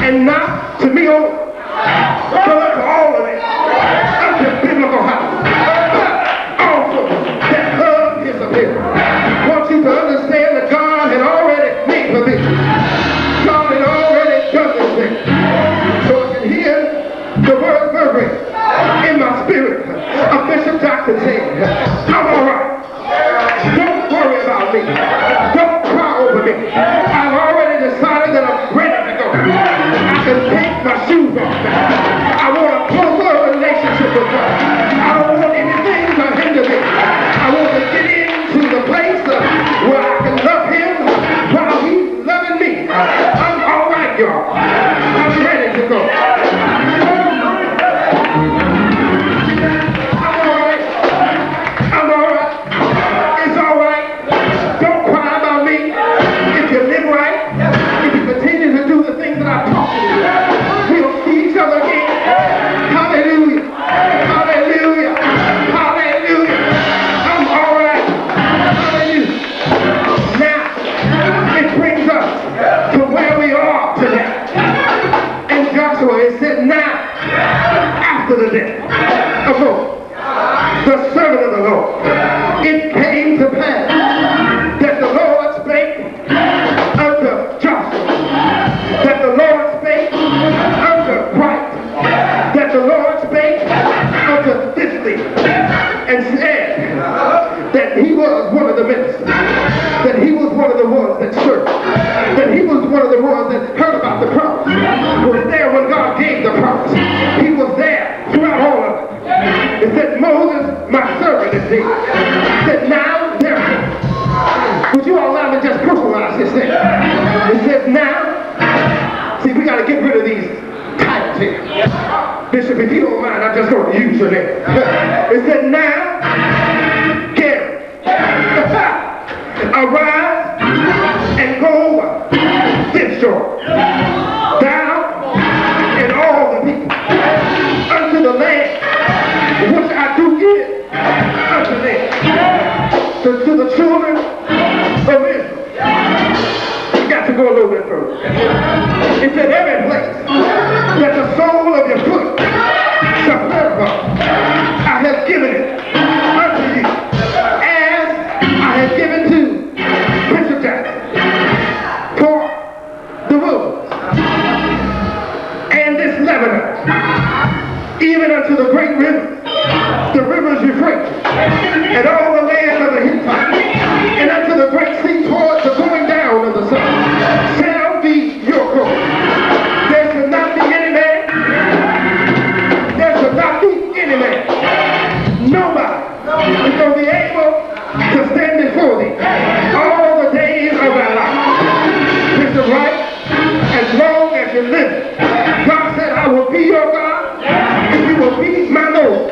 and not to me only, but unto all of it, unto biblical house. Also, that love his appearance. I want you to understand that God had already made provision. God had already done this thing. So I can hear the word reverberate in my spirit of Bishop Jackson saying, I'm all right. Don't worry about me. Don't cry over me. I've already decided that I'm ready to go. I can take my shoes off. I want a closer relationship with God. I don't want anything to hinder me. I want to get into the place where I can love him after the death of Moses, the servant of the Lord, it came to pass that the Lord spake unto Joshua, that the Lord spake unto Christ, that the Lord spake unto this thing, and said that he was one of the ministers, that he was one of the ones that served, that he was one of the ones that heard about the promise, was there when God gave the promise. He was there throughout all of it. It said, Moses, my servant, is dead. It said, now, therefore, would you all allow me to just personalize this thing? It says, now, see, we got to get rid of these titles here. Bishop, if you don't mind, I'm just going to use your name. It said, now, Gary, arise and go over this shore, thou and all the people, unto the land which I do give unto them, to the children of Israel. You got to go a little bit further. It said, every place that the sole of your foot shall tread upon, I have given it unto you, as I have given to Bishop Jackson for the wilderness and this Lebanon, even unto the great rivers, the rivers Euphrates, and all the land of the Hittites, and unto the great sea towards the going down of the sun, shall be your coast. There shall not be any man, there shall not be any man, nobody is going to be able to stand before thee all the days of thy life. This is right, as long as you live. God said, I will be your God, if you will be my Lord,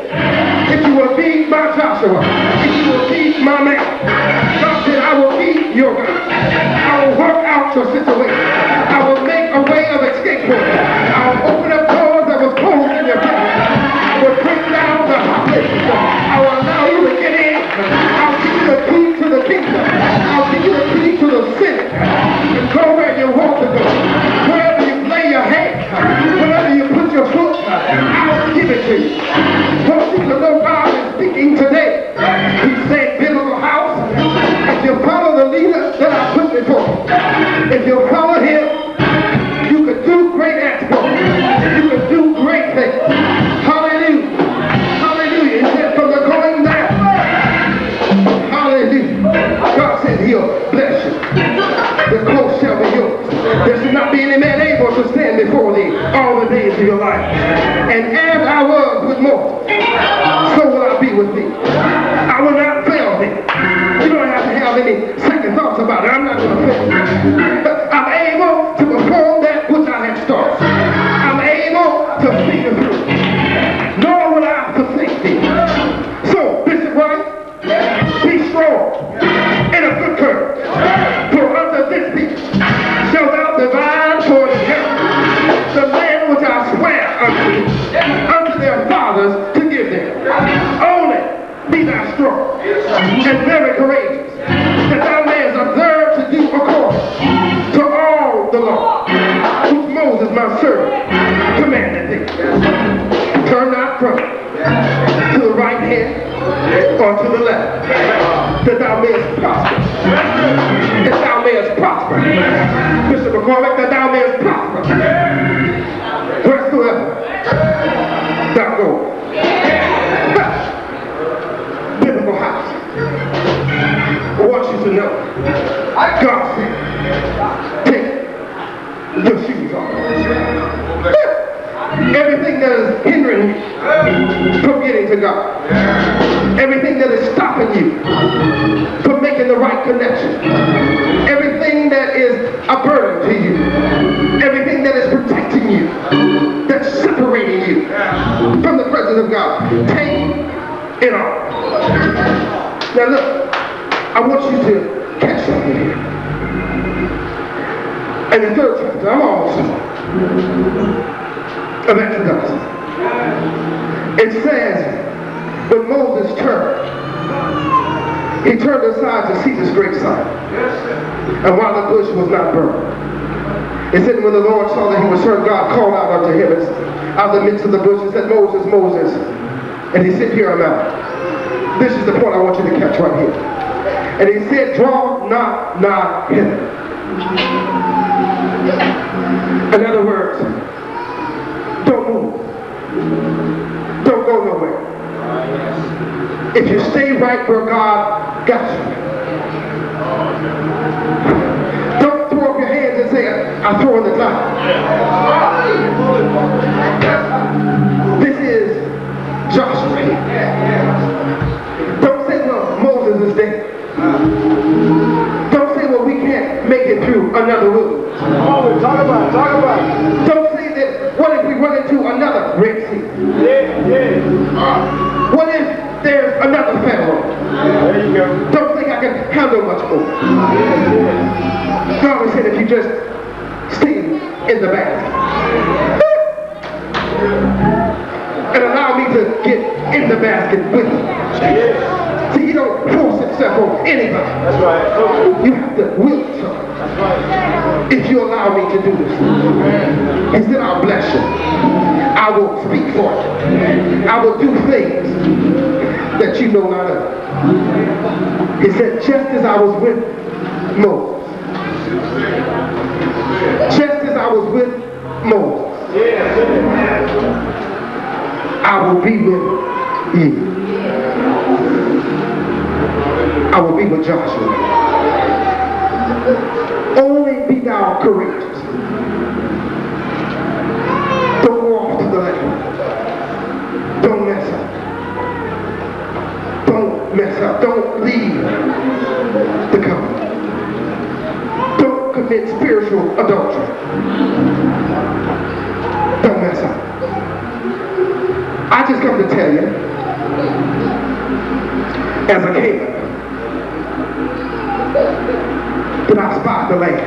if you will be my Joshua, if you will be my man. God said, I will be your God. I will work out your situation. I will make a way of escape for you. I will open up doors that was closed in your face. I will bring down the hot places. I will allow you to get in. I'll give you the key to the kingdom. I'll give you the key to the city. And go where you want to go. Wherever you lay your hand, wherever you put your foot, I'll give it to you. Want you to know God is speaking today. He said, build a house. If you follow the leader that I put before you, if you follow him, you could do great exploits. You could do great things. Hallelujah. Hallelujah. He said, from the going down. Hallelujah. God said he'll bless you. The coast shall be yours. There should not be any man able to stand before thee all the days of your life. And as I was with Moses, so will I be with thee. I will not fail thee. You don't have to have any second thoughts about it. I'm not going to fail. I'm able to perform that which I have started. I'm able to see you through. Nor will I forsake thee. So, Bishop Wright, be strong and of good courage. For unto this people shalt thou divide for an inheritance the land which I swear unto their fathers to give them. Only be thou strong and very courageous, that thou mayest observe to do according to all the law which Moses my servant commanded thee. Turn not from it to the right hand or to the left, that thou mayest prosper. That thou mayest prosper. Bishop McCormick, that thou mayest prosper. Wheresoever thou goest. Biblical house. I want you to know, God said, take your shoes off. Everything that is hindering you from getting to God. Everything that is stopping you from making the right connection. Everything that is a burden to you. Everything that is protecting you. That's separating you from the presence of God. Take it off. Now look, I want you to catch something here. In the 3rd chapter, I'm almost done, of Exodus, it says, when Moses turned, he turned aside to see this great sight. And while the bush was not burned, It said when the Lord saw that he was hurt, God called out unto him out of the midst of the bush and said, Moses, Moses. And he said, here I'm out. This is the point I want you to catch right here. And he said, draw not nigh hither. In other words, don't move. Don't go nowhere. If you stay right where God got you. Don't throw up your hands and say, I throw in the towel. This is Joshua here. Don't say, well, Moses is dead. Don't say, well, we can't make it through another wilderness. Talk about it. Don't say that, what if we run into another Red Sea? What if there's another Pharaoh? There you go. Don't think I can handle much more. God said if you just stay in the basket and allow me to get in the basket with you. See, you don't force yourself on anybody. That's right. You have to will yourself. That's right. If you allow me to do this. He said, I'll bless you. I will speak for you. I will do things that you know not of. He said, just as I was with Moses. Just as I was with Moses. I will be with you. I will be with Joshua. Only be thou courageous. Don't go off to the left. Don't mess up. Don't mess up. Don't leave the covenant. Don't commit spiritual adultery. Don't mess up. I just come to tell you, as a king, that I spot the land.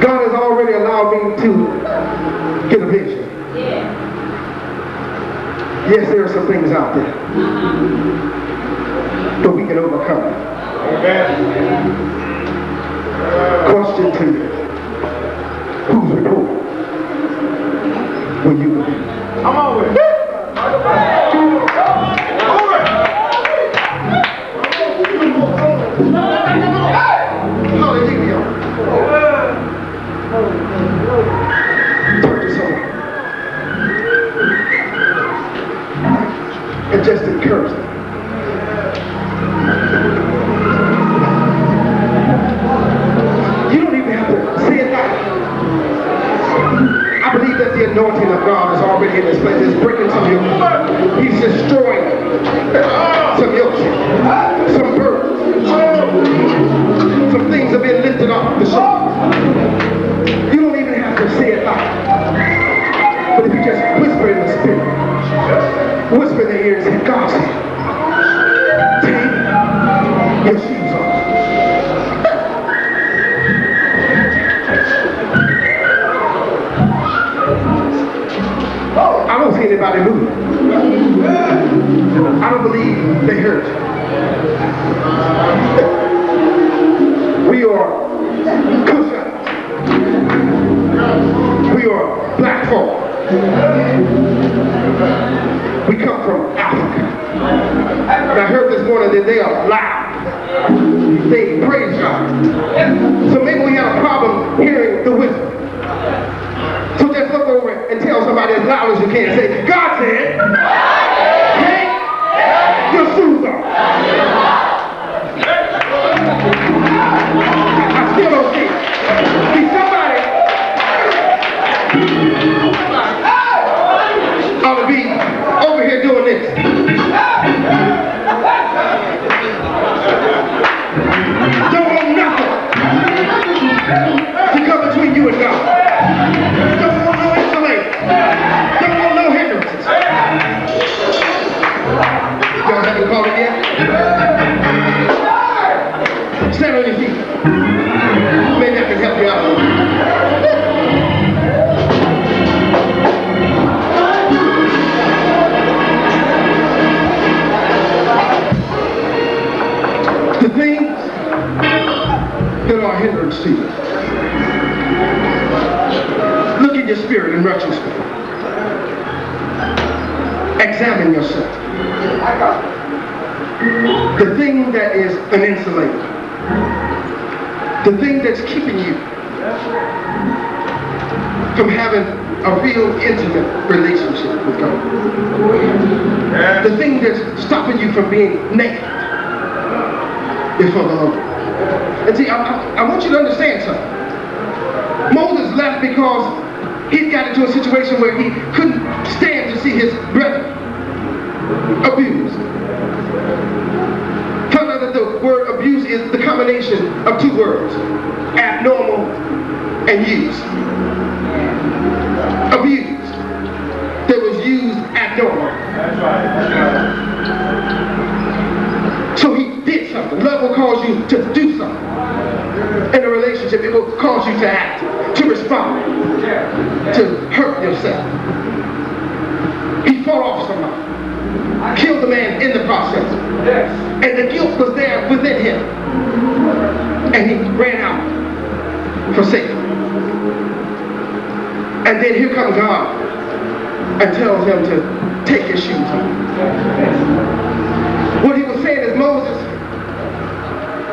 God has already allowed me to get a vision. Yes, there are some things out there, but we can overcome it. Question to you. Whose report will you believe? I'm on with it. Hallelujah. Turn to someone and just encourage them. You don't even have to say it loud. I believe that the anointing of God is already in this place. It's breaking some yoke. He's destroying some yokes, some burdens. Some things have been lifted off the shoulders. You don't even have to say it loud. But if you just whisper in the spirit, whisper in their ear and say, God said, take your shoes off. I don't see anybody moving. I don't believe they hurt. We are Cushites. We are black folk. We come from Africa. And I heard this morning that they are loud. They praise God. So maybe we have a problem hearing the whisper. So just look over and tell somebody as loud as you can. Say, God said, take your shoes off. I still don't see it. See, somebody ought to be over here doing this. Don't want nothing to come between you and God. Don't want no insulation. Don't want no hindrances. Y'all haven't called it yet? Stand on your feet. Maybe I can help you out a little bit. The things a hindrance to you. Look in your spirit in retrospect. Examine yourself. The thing that is an insulator. The thing that's keeping you from having a real intimate relationship with God. The thing that's stopping you from being naked before the Lord. And see, I want you to understand something. Moses left because he got into a situation where he couldn't stand to see his brethren abused. Found out that the word abuse is the combination of two words, abnormal and used. Abused that was used abnormal. That's right. So he did something. Love will cause you to do something. In a relationship, it will cause you to act, to respond, to hurt yourself. He fought off somebody, killed the man in the process, and the guilt was there within him, and he ran out for safety. And then here comes God and tells him to take his shoes off. What he was saying is, Moses,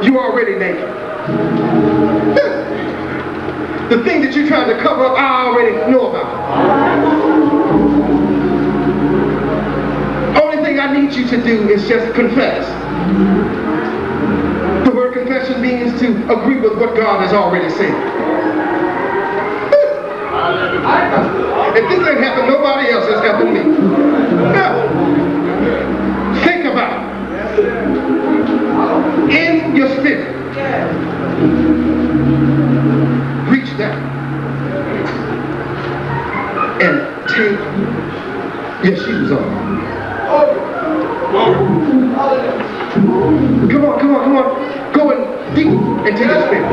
you're already naked. The thing that you're trying to cover up, I already know about. Only thing I need you to do is just confess. The word confession means to agree with what God has already said. If this ain't happened, nobody else has happened me. Now, think about it. In your spirit, reach down and take your shoes off. Come on. Go in deep into your spirit.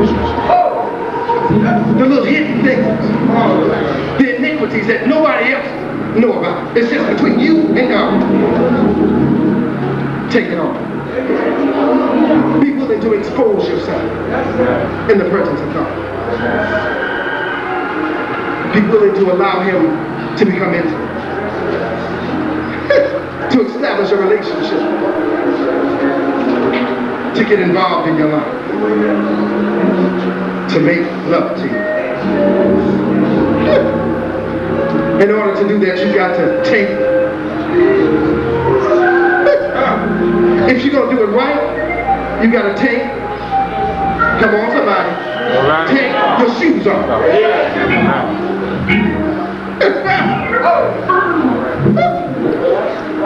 The little hidden things, the iniquities that nobody else know about. It's just between you and God. Take it on. Be willing to expose yourself in the presence of God. Be willing to allow Him to become intimate. To establish a relationship. To get involved in your life. To make love to you. In order to do that, you got to take. If you're going to do it right, you got to take. Come on, somebody. Take your shoes off.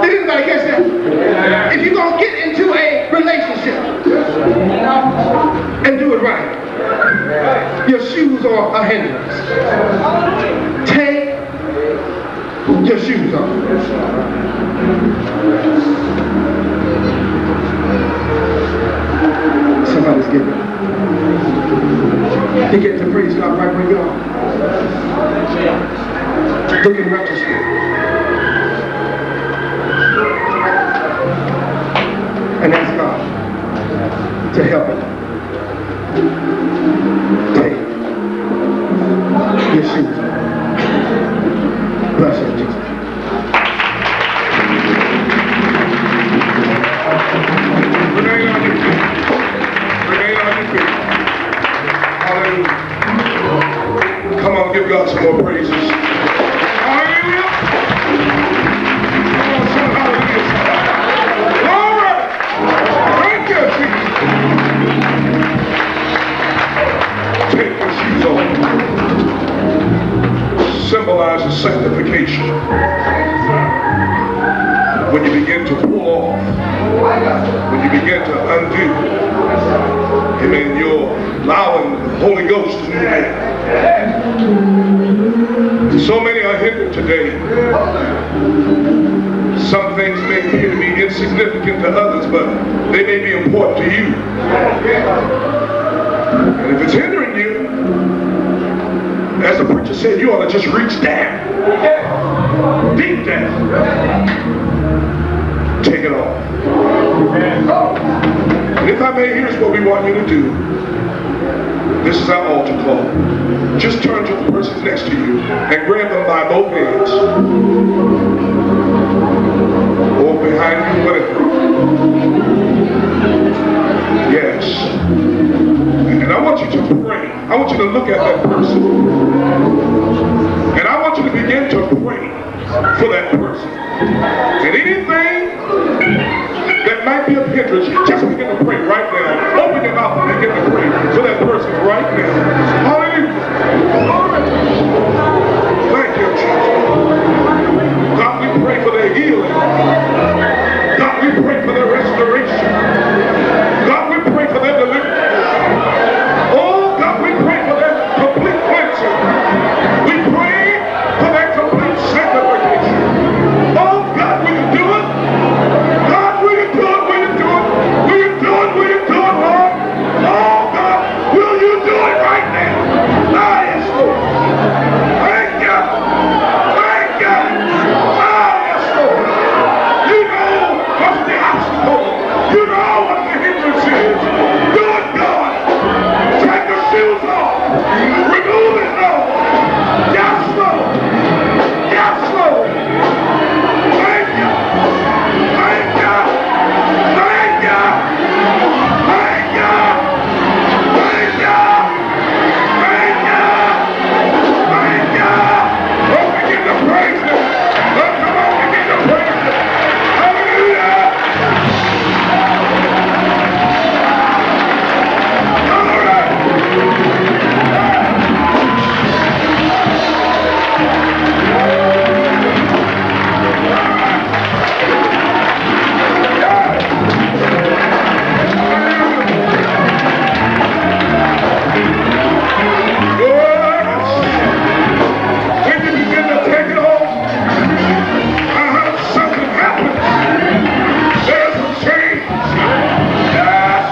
Did anybody catch that? If you're going to get into a relationship and do it right, your shoes are a hindrance. Take your shoes off. Somebody's getting it. You get to praise God right where you are. Look in retrospect. And ask God to help you. Take your shoes off. Bless you, Jesus. Remain on your feet. Remain on your feet. Hallelujah. Come on, give God some more praises. Hallelujah. Come on, some hallelujah. Glory. Thank you, Jesus. Take your shoes off. Symbolizes sanctification. When you begin to pull off, when you begin to undo, amen, you're allowing the Holy Ghost to move in. So many are hindered today. Some things may appear to be insignificant to others, but they may be important to you. And if it's hindering you, as the preacher said, you ought to just reach down, deep down. Take it off. And if I may, here's what we want you to do. is our altar call. Just turn to the person next to you and grab them by both hands. Or behind you, whatever. Yes. And I want you to pray. I want you to look at that person. And I want you to begin to pray for that person. And anything that might be a hindrance, just begin to pray right now. Open your mouth and begin to pray for that person right now. Hallelujah. Thank you, Jesus. God, we pray for their healing. God, we pray for their restoration. God, we pray for their deliverance. Oh, God, we pray for their complete cleansing. We pray for their complete sanctification. Oh, God, will you do it? God, will you do it? Will you do it? Will you do it? Will you do it, Lord? Oh, God, will you do it right now? Ah, yes, Lord. Thank you. Thank you. Ah, yes, Lord. You know what's the obstacle. You know what the hindrance is. Do it, God. Take the shoes off. Remove it, Lord. Yes, Lord. Yes, Lord. Thank you. Thank you. Thank you. Thank you. Thank you. Thank you. Thank you. Oh, begin to praise Him. Oh, come on, begin to praise Him. Hallelujah. All right. When you begin to take it off, something happens. There's a change. Yes.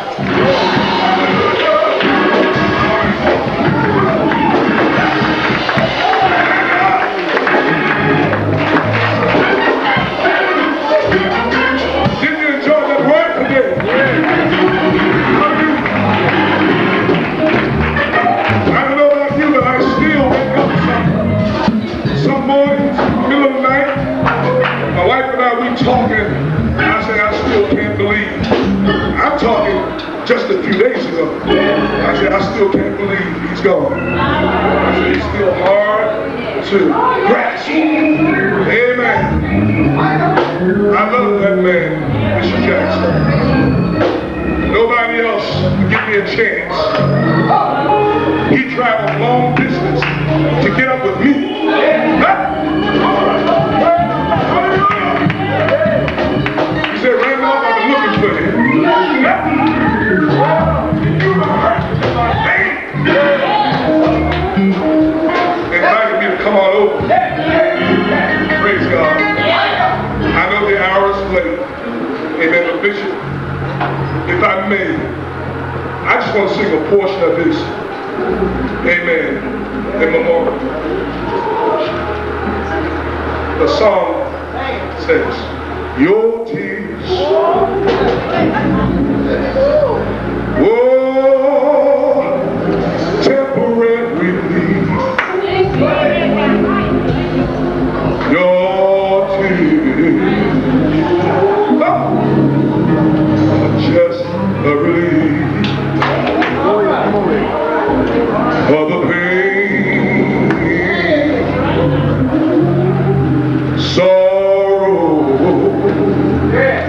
Did you enjoy that word today? I don't know about you, but I still wake up some mornings, middle of the night. My wife and I, we talking. I say, I still can't believe. I'm talking just a few days ago. I said, I still can't believe he's gone. I said, he's still hard to grasp. Amen. I love that man, Mr. Jackson. Nobody else can give me a chance. He traveled long distance to get up with me. He said, Randolph, I've been looking for him. Invited me to come on over. Praise God. I know the hour is late. Amen. But Bishop, if I may, I just want to sing a portion of this. Amen. In memoriam. The song says, your tears, oh, temporary relief. Your tears, just a relief for the pain, sorrow, and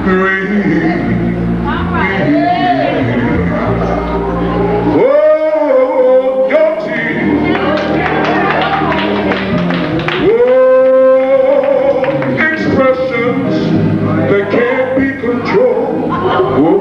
grief. Oh, your tears, oh, expressions that can't be controlled. Oh,